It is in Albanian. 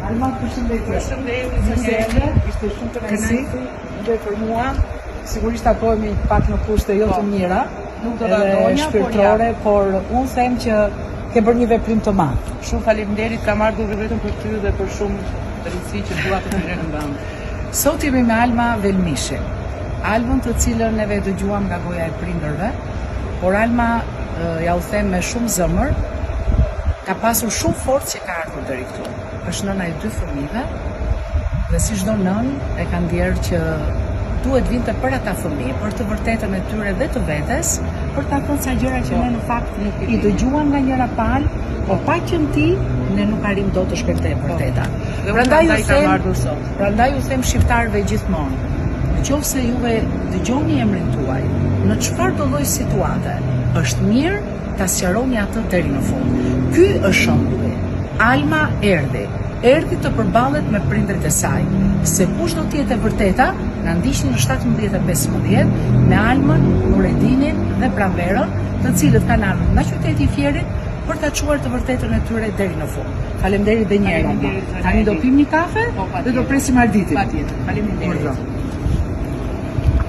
Alma, përshëndetje. Përshëndetje. Ishte shumë të kënaqësi dhe për mua. Sigurisht takohemi pak në kushte jo të mira, Nuk do ta ndonja, shpirtërore, por unë them që ke bërë një veprim të madh. Shumë faleminderit, kam ardhur vetëm për ty dhe për shumë të rëndësi që dua të merrem në vend. Sot jemi me Alma Velmishi. Almën të cilën neve dëgjuam nga goja e prindërve, por Alma, ja u them me shumë zëmër, ka pasur shumë forcë që ka ardhur deri këtu. Është nëna e 2 fëmijëve dhe si çdo nën e ka ndjerë që duhet vinte për ata fëmijë, për të vërtetën e tyre dhe të vetes, për ta thënë sa gjëra që ne në fakt i dëgjuam nga njëra palë, por pa qenë ti, ne nuk arrim dot të shkërtejmë vërteta. Prandaj u them shqiptarëve gjithmonë, nëse juve dëgjoni emrin tuaj, në çfarë do lloj situate, është mirë ta sqaroni atë deri në fund. Ky është shembulli. Alma erdhi të përballet me prindërit e saj. Se kush do të jetë e vërteta, na ndiqni në 17:15 me Almën, Nuredinin dhe Pranverën, të cilët kanë ardhur nga qyteti i Fierit për ta çuar të vërtetën e tyre deri në fund. Faleminderit edhe një herë. Tani do pim një kafe dhe do presim arditin. Patjetër. Faleminderit.